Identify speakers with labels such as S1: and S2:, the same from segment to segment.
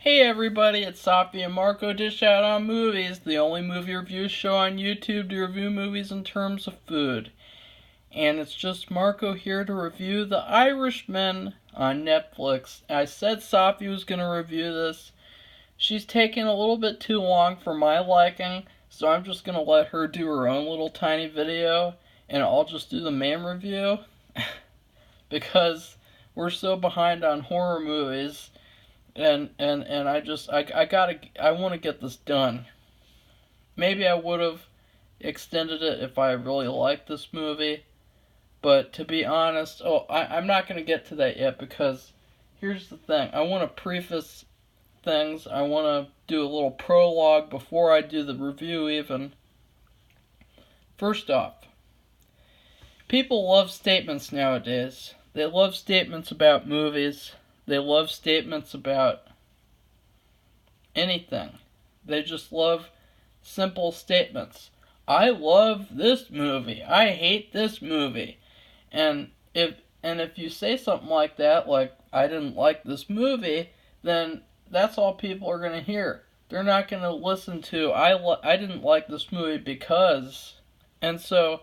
S1: Hey everybody, it's Safi and Marco Dish Out on Movies, the only movie review show on YouTube to review movies in terms of food. And it's just Marco here to review The Irishman on Netflix. I said Safi was going to review this. She's taking a little bit too long for my liking, so I'm just going to let her do her own little tiny video, and I'll just do the main review. Because we're so behind on horror movies. And I want to get this done. Maybe I would have extended it if I really liked this movie, but to be honest, I'm not going to get to that yet because here's the thing. I want to preface things. I want to do a little prologue before I do the review even. First off, people love statements nowadays. They love statements about movies. They love statements about anything. They just love simple statements. I love this movie. I hate this movie. And if you say something like that, like I didn't like this movie, then that's all people are going to hear. They're not going to listen to I didn't like this movie because. And so,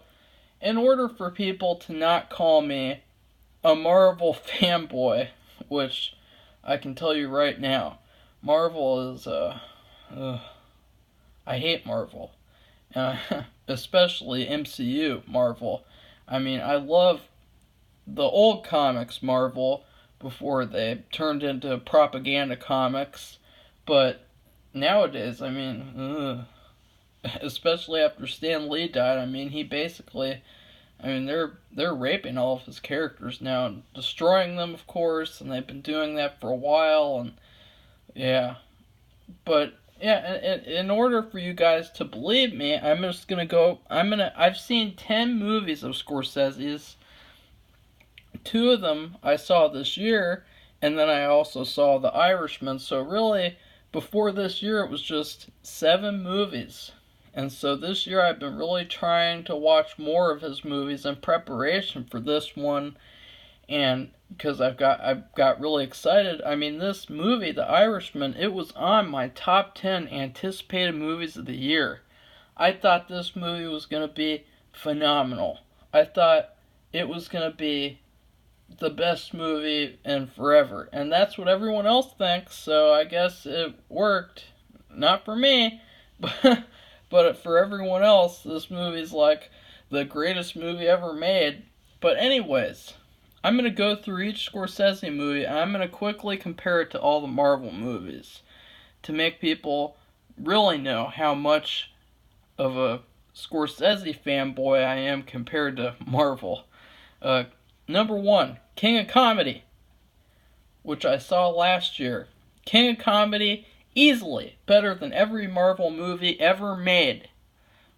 S1: in order for people to not call me a Marvel fanboy, which I can tell you right now, Marvel is, I hate Marvel, especially MCU Marvel. I mean, I love the old comics Marvel before they turned into propaganda comics, but nowadays, I mean, especially after Stan Lee died, I mean, they're raping all of his characters now and destroying them, of course, and they've been doing that for a while, and yeah. But yeah, in order for you guys to believe me, I've seen 10 movies of Scorsese's. 2 of them I saw this year, and then I also saw The Irishman, so really, before this year it was just 7 movies. And so this year I've been really trying to watch more of his movies in preparation for this one, and because I've got really excited. I mean, this movie, The Irishman, it was on my top 10 anticipated movies of the year. I thought this movie was going to be phenomenal. I thought it was going to be the best movie in forever, and that's what everyone else thinks, so I guess it worked. Not for me, but for everyone else, this movie's like the greatest movie ever made. But anyways, I'm going to go through each Scorsese movie, and I'm going to quickly compare it to all the Marvel movies to make people really know how much of a Scorsese fanboy I am compared to Marvel. Number 1, King of Comedy, which I saw last year. King of Comedy, easily better than every Marvel movie ever made.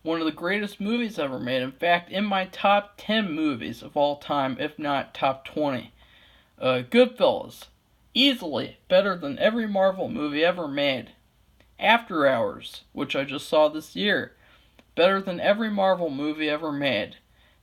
S1: One of the greatest movies ever made. In fact, in my top 10 movies of all time, if not top 20. Goodfellas, easily better than every Marvel movie ever made. After Hours, which I just saw this year, better than every Marvel movie ever made.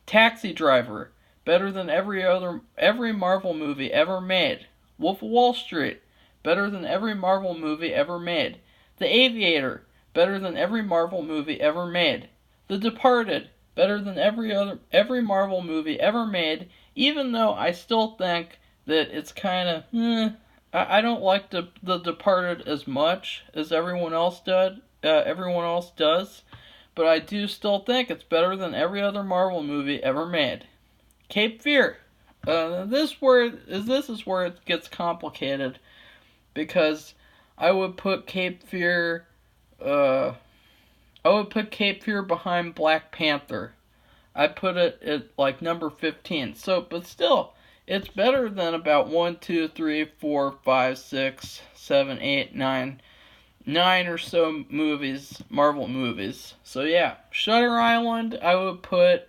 S1: Taxi Driver, better than every Marvel movie ever made. Wolf of Wall Street, better than every Marvel movie ever made. The Aviator, better than every Marvel movie ever made. The Departed, better than every Marvel movie ever made, even though I still think that it's kind of, I don't like the Departed as much as everyone else does, but I do still think it's better than every other Marvel movie ever made. Cape Fear. This is where it gets complicated, because I would put Cape Fear behind Black Panther. I put it at like number 15. So, but still, it's better than about 1, 2, 3, 4, 5, 6, 7, 8, 9 or so movies, Marvel movies. So yeah, Shutter Island I would put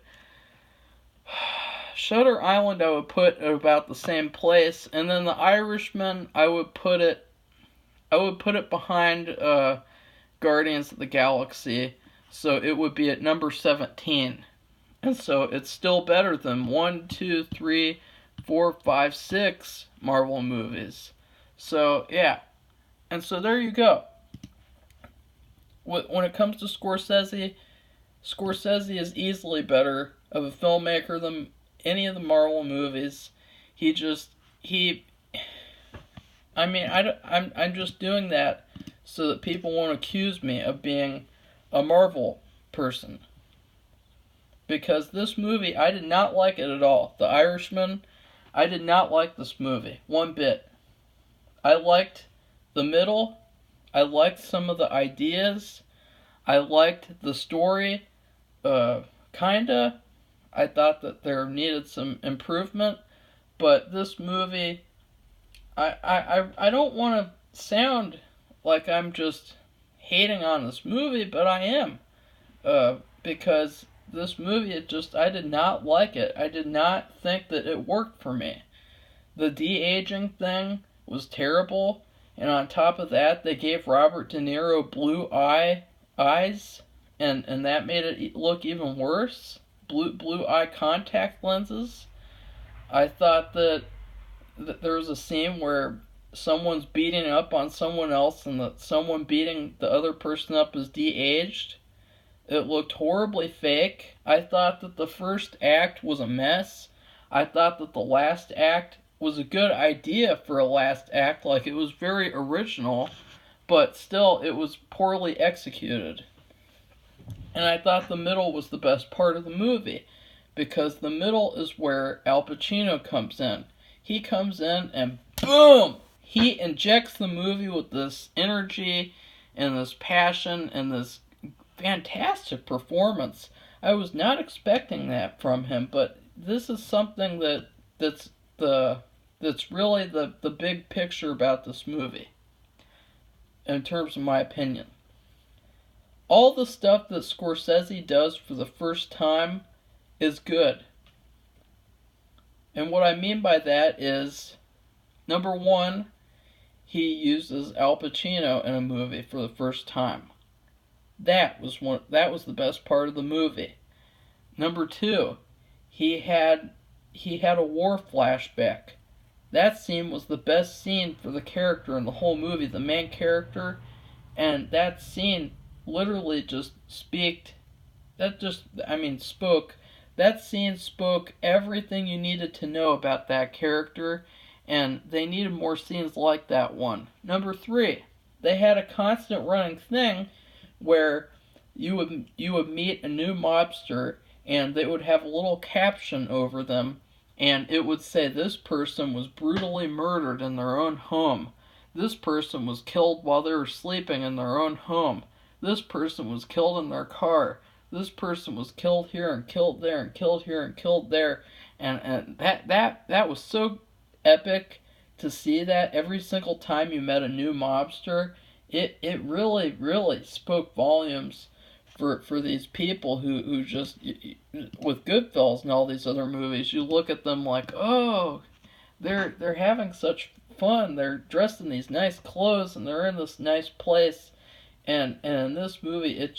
S1: at about the same place, and then The Irishman I would put it behind Guardians of the Galaxy, so it would be at number 17. And so it's still better than 1, 2, 3, 4, 5, 6 Marvel movies. So yeah, And so there you go. When it comes to Scorsese is easily better of a filmmaker than any of the Marvel movies. He just he I mean I'm just doing that so that people won't accuse me of being a Marvel person, because this movie, I did not like it at all. The Irishman, I did not like this movie one bit. I liked the middle. I liked some of the ideas. I liked the story, kinda. I thought that there needed some improvement, but this movie, I don't want to sound like I'm just hating on this movie, but I am, because this movie, I did not like it. I did not think that it worked for me. The de-aging thing was terrible, and on top of that, they gave Robert De Niro eyes, and that made it look even worse. Blue eye contact lenses. I thought that there was a scene where someone's beating up on someone else, and that someone beating the other person up is de-aged. It looked horribly fake. I thought that the first act was a mess. I thought that the last act was a good idea for a last act, like it was very original, but still it was poorly executed. And I thought the middle was the best part of the movie, because the middle is where Al Pacino comes in. He comes in and boom! He injects the movie with this energy and this passion and this fantastic performance. I was not expecting that from him, but this is something that's that's really the big picture about this movie, in terms of my opinion. All the stuff that Scorsese does for the first time is good. And what I mean by that is, number one, he uses Al Pacino in a movie for the first time. That was the best part of the movie. Number two, he had a war flashback. That scene was the best scene for the character in the whole movie, the main character, and that scene literally just spoke. That scene spoke everything you needed to know about that character, and they needed more scenes like that one. Number three, they had a constant running thing where you would meet a new mobster, and they would have a little caption over them, and it would say, this person was brutally murdered in their own home. This person was killed while they were sleeping in their own home. This person was killed in their car. This person was killed here and killed there and killed here and killed there. And that was so epic to see that every single time you met a new mobster. It really, really spoke volumes for these people who just, with Goodfellas and all these other movies, you look at them like, oh, they're having such fun. They're dressed in these nice clothes and they're in this nice place. And in this movie, it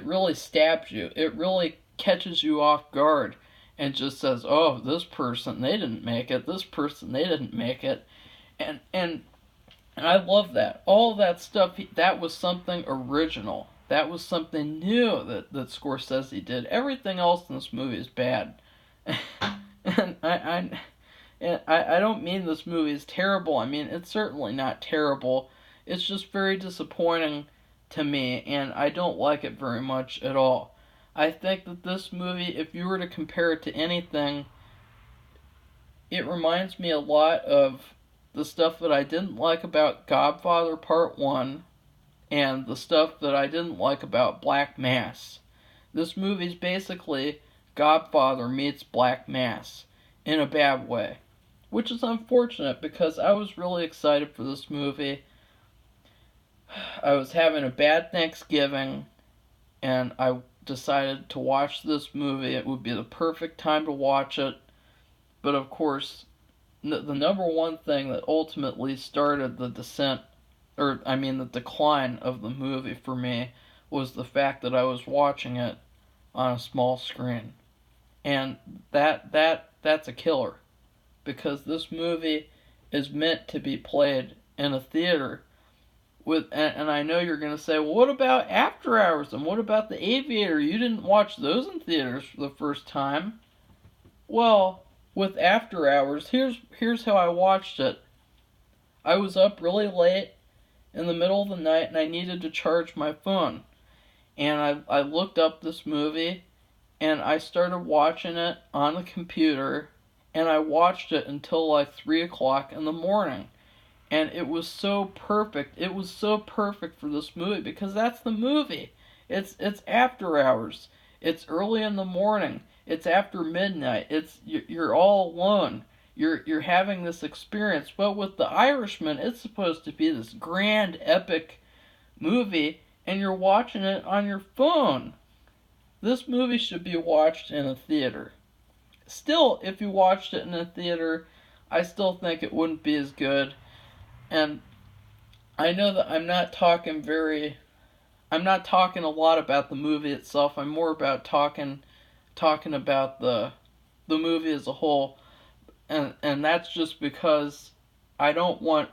S1: really stabs you. It really catches you off guard and just says, oh, this person, they didn't make it. This person, they didn't make it. And I love that. All of that stuff, that was something original. That was something new that Scorsese did. Everything else in this movie is bad. And I don't mean this movie is terrible. I mean, it's certainly not terrible. It's just very disappointing to me, and I don't like it very much at all. I think that this movie, if you were to compare it to anything, it reminds me a lot of the stuff that I didn't like about Godfather Part 1 and the stuff that I didn't like about Black Mass. This movie's basically Godfather meets Black Mass in a bad way, which is unfortunate because I was really excited for this movie. I was having a bad Thanksgiving, and I decided to watch this movie. It would be the perfect time to watch it, but of course, the number one thing that ultimately started the the decline of the movie for me was the fact that I was watching it on a small screen. And that's a killer, because this movie is meant to be played in a theater. And I know you're going to say, well, what about After Hours? And what about The Aviator? You didn't watch those in theaters for the first time. Well, with After Hours, here's how I watched it. I was up really late in the middle of the night and I needed to charge my phone. And I looked up this movie and I started watching it on the computer and I watched it until like 3 o'clock in the morning. And it was so perfect. It was so perfect for this movie because that's the movie. It's After Hours. It's early in the morning. It's after midnight. You're all alone. You're having this experience. But with The Irishman, it's supposed to be this grand epic movie and you're watching it on your phone. This movie should be watched in a theater. Still, if you watched it in a theater, I still think it wouldn't be as good. And I know that I'm not talking a lot about the movie itself. I'm more about talking about the movie as a whole. And that's just because I don't want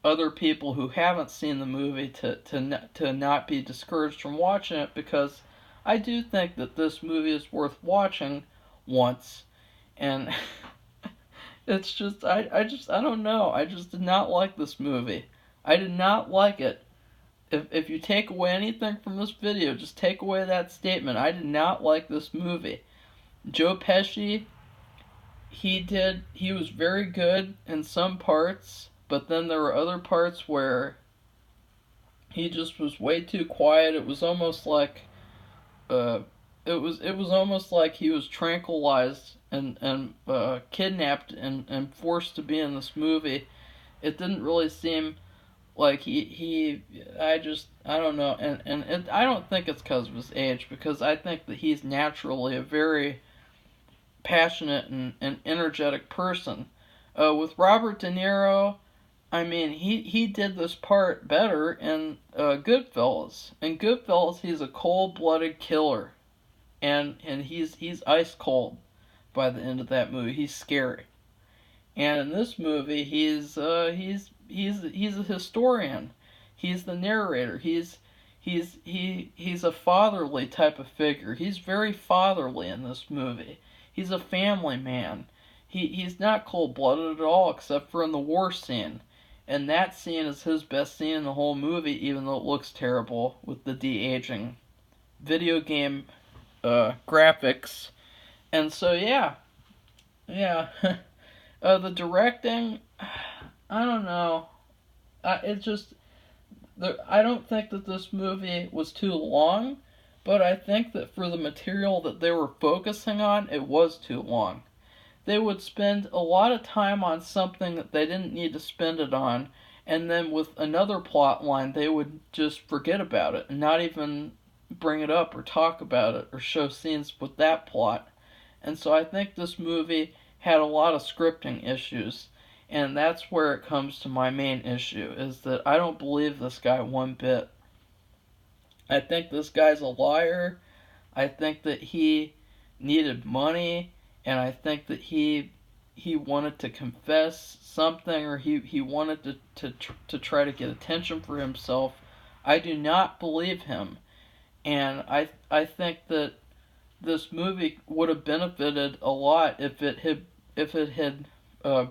S1: other people who haven't seen the movie to not be discouraged from watching it, because I do think that this movie is worth watching once. And it's just I don't know. I just did not like this movie. I did not like it. If you take away anything from this video, just take away that statement. I did not like this movie. Joe Pesci, he was very good in some parts, but then there were other parts where he just was way too quiet. It was almost like it was almost like he was tranquilized and kidnapped and forced to be in this movie. It didn't really seem like I don't know, I don't think it's because of his age, because I think that he's naturally a very passionate and energetic person. With Robert De Niro, I mean, he did this part better in Goodfellas. In Goodfellas, he's a cold-blooded killer, and he's ice cold by the end of that movie. He's scary. And in this movie, he's a historian. He's the narrator. He's a fatherly type of figure. He's very fatherly in this movie. He's a family man. He's not cold-blooded at all, except for in the war scene. And that scene is his best scene in the whole movie, even though it looks terrible with the de-aging video game graphics. And so, yeah. The directing, I don't know. I don't think that this movie was too long, but I think that for the material that they were focusing on, it was too long. They would spend a lot of time on something that they didn't need to spend it on, and then with another plot line, they would just forget about it and not even bring it up or talk about it or show scenes with that plot. And so I think this movie had a lot of scripting issues, and that's where it comes to my main issue, is that I don't believe this guy one bit. I think this guy's a liar. I think that he needed money, and I think that he wanted to confess something, or he wanted to try to get attention for himself. I do not believe him, and I think that this movie would have benefited a lot if it had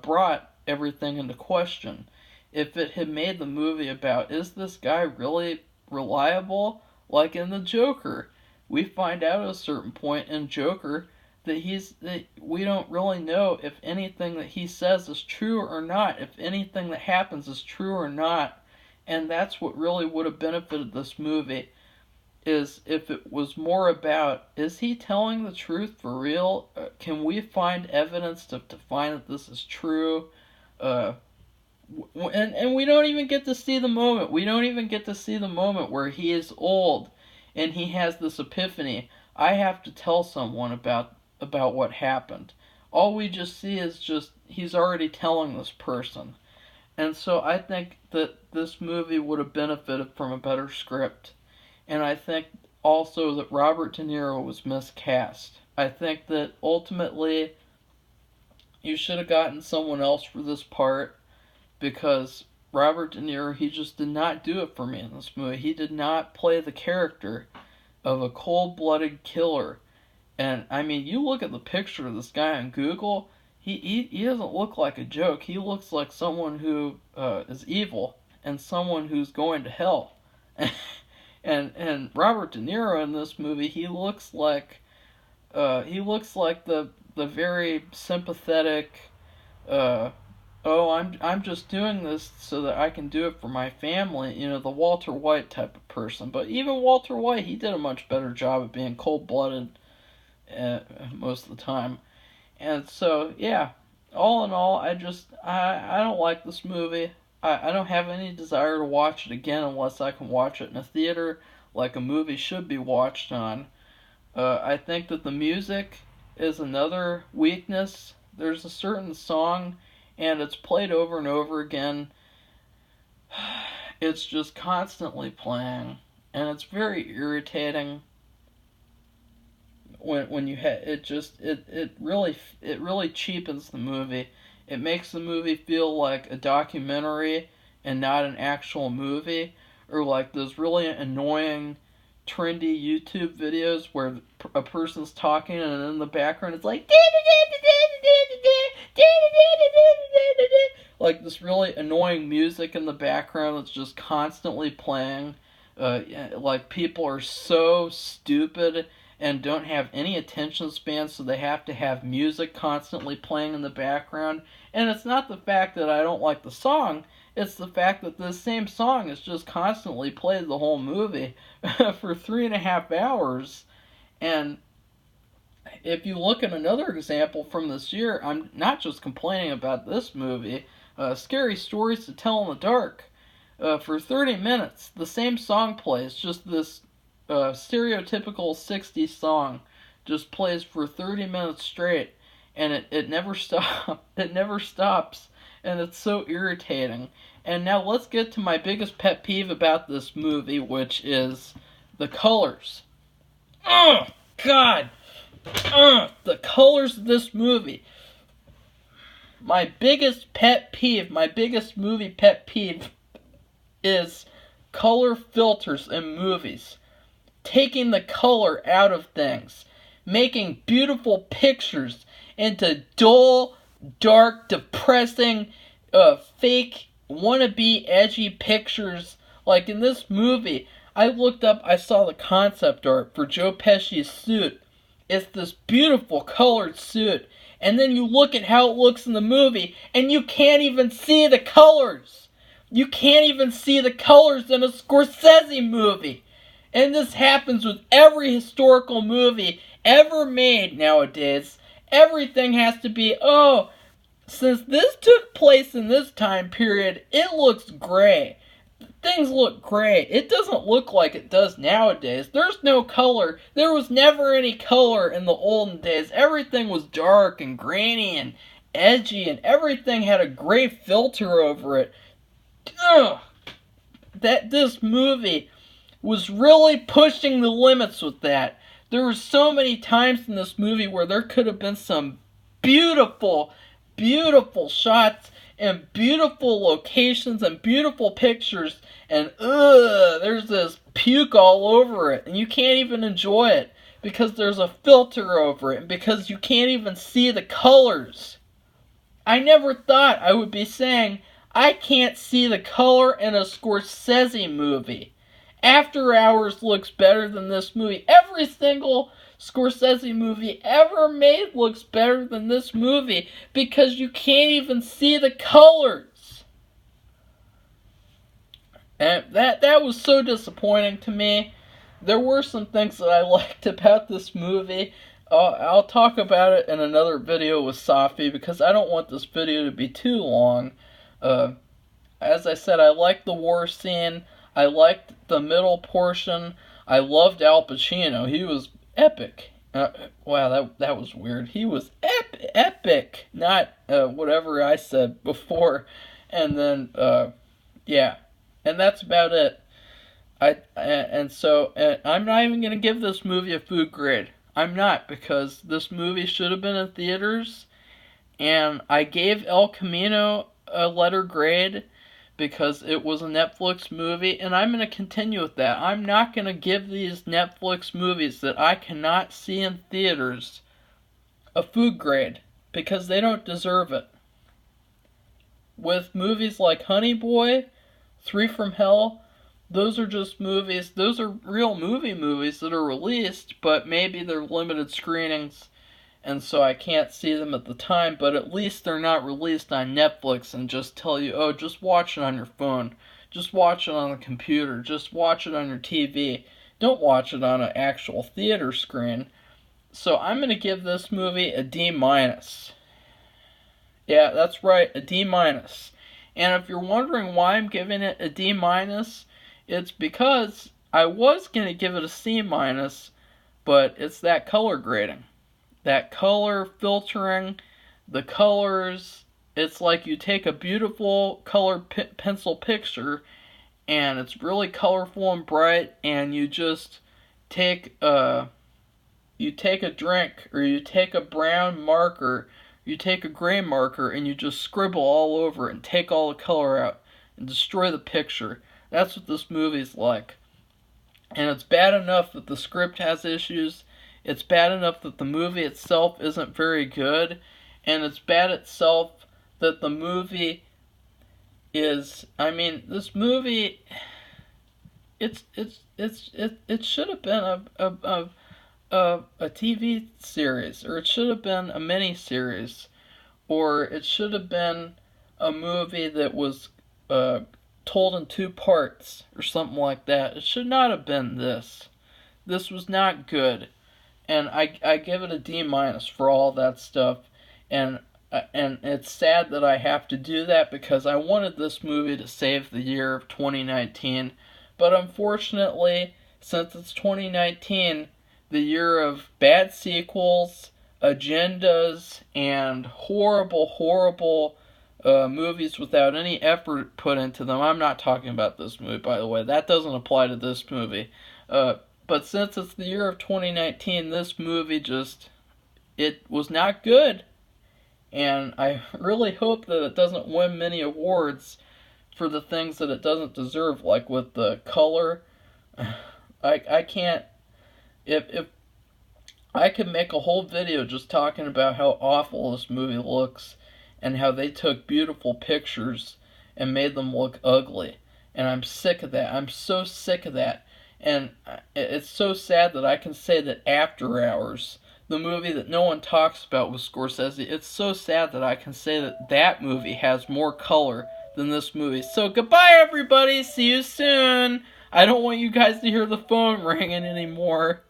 S1: brought everything into question. If it had made the movie about, is this guy really reliable? Like in the Joker, we find out at a certain point in Joker that we don't really know if anything that he says is true or not, if anything that happens is true or not. And that's what really would have benefited this movie, is if it was more about, is he telling the truth for real? Can we find evidence to find that this is true? And we don't even get to see the moment. We don't even get to see the moment where he is old and he has this epiphany. I have to tell someone about what happened. All we just see is just he's already telling this person. And so I think that this movie would have benefited from a better script. And I think also that Robert De Niro was miscast. I think that ultimately you should have gotten someone else for this part, because Robert De Niro, he just did not do it for me in this movie. He did not play the character of a cold-blooded killer. And I mean, you look at the picture of this guy on Google, he doesn't look like a joke. He looks like someone who is evil and someone who's going to hell. And Robert De Niro in this movie, he looks like the very sympathetic, uh, oh, I'm just doing this so that I can do it for my family, the Walter White type of person. But even Walter White, he did a much better job of being cold-blooded most of the time. And so, yeah, all in all, I don't like this movie. I don't have any desire to watch it again unless I can watch it in a theater like a movie should be watched on. I think that the music is another weakness. There's a certain song, and it's played over and over again. It's just constantly playing, and it's very irritating. When you it really cheapens the movie. It makes the movie feel like a documentary and not an actual movie, or like those really annoying trendy YouTube videos where a person's talking and in the background it's like like this really annoying music in the background that's just constantly playing. Like people are so stupid and don't have any attention span, so they have to have music constantly playing in the background. And it's not the fact that I don't like the song, it's the fact that this same song is just constantly played the whole movie for 3.5 hours. And if you look at another example from this year, I'm not just complaining about this movie, Scary Stories to Tell in the Dark. For 30 minutes, the same song plays, just this stereotypical 60s song just plays for 30 minutes straight, and it never it never stops, and it's so irritating. And now let's get to my biggest pet peeve about this movie, which is the colors. Oh God, the colors of this movie. My biggest pet peeve, my biggest movie pet peeve is color filters in movies. Taking the color out of things. Making beautiful pictures into dull, dark, depressing, fake, wannabe, edgy pictures. Like in this movie, I saw the concept art for Joe Pesci's suit. It's this beautiful colored suit. And then you look at how it looks in the movie, and you can't even see the colors. You can't even see the colors in a Scorsese movie. And this happens with every historical movie ever made nowadays. Everything has to be, since this took place in this time period, it looks gray. Things look gray. It doesn't look like it does nowadays. There's no color. There was never any color in the olden days. Everything was dark and grainy and edgy, and everything had a gray filter over it. Ugh. This movie was really pushing the limits with that. There were so many times in this movie where there could have been some beautiful, beautiful shots and beautiful locations and beautiful pictures, and there's this puke all over it, and you can't even enjoy it because there's a filter over it and because you can't even see the colors. I never thought I would be saying I can't see the color in a Scorsese movie. After Hours looks better than this movie. Every single Scorsese movie ever made looks better than this movie because you can't even see the colors. And that was so disappointing to me. There were some things that I liked about this movie. I'll talk about it in another video with Safi because I don't want this video to be too long. As I said, I liked the war scene. I liked the middle portion. I loved Al Pacino. He was epic. Wow, that was weird. He was epic, not whatever I said before. And then, yeah, and that's about it. So I'm not even gonna give this movie a food grade. I'm not, because this movie should have been in theaters, and I gave El Camino a letter grade because it was a Netflix movie, and I'm going to continue with that. I'm not going to give these Netflix movies that I cannot see in theaters a food grade, because they don't deserve it. With movies like Honey Boy, Three from Hell, those are just movies, those are real movies that are released, but maybe they're limited screenings, and so I can't see them at the time, but at least they're not released on Netflix and just tell you, oh, just watch it on your phone, just watch it on the computer, just watch it on your TV. Don't watch it on an actual theater screen. So I'm going to give this movie a D-. Yeah, that's right, a D-. And if you're wondering why I'm giving it a D-, it's because I was going to give it a C-, but it's that color grading. That color filtering, the colors, it's like you take a beautiful color pencil picture, and it's really colorful and bright, and you just take a drink, or you take a brown marker, you take a gray marker, and you just scribble all over it and take all the color out and destroy the picture. That's what this movie's like. And it's bad enough that the script has issues, it's bad enough that the movie itself isn't very good, and it's bad itself that the movie is, I mean, this movie, it should have been a TV series, or it should have been a mini series, or it should have been a movie that was told in 2 parts, or something like that. It should not have been this. This was not good, and I give it a D- for all that stuff, and it's sad that I have to do that, because I wanted this movie to save the year of 2019, but unfortunately, since it's 2019, the year of bad sequels, agendas, and horrible movies without any effort put into them. I'm not talking about this movie, by the way. That doesn't apply to this movie. But since it's the year of 2019, this movie it was not good. And I really hope that it doesn't win many awards for the things that it doesn't deserve, like with the color. I can't. If I could make a whole video just talking about how awful this movie looks, and how they took beautiful pictures and made them look ugly. And I'm sick of that. I'm so sick of that. And it's so sad that I can say that After Hours, the movie that no one talks about with Scorsese, it's so sad that I can say that that movie has more color than this movie. So goodbye, everybody. See you soon. I don't want you guys to hear the phone ringing anymore.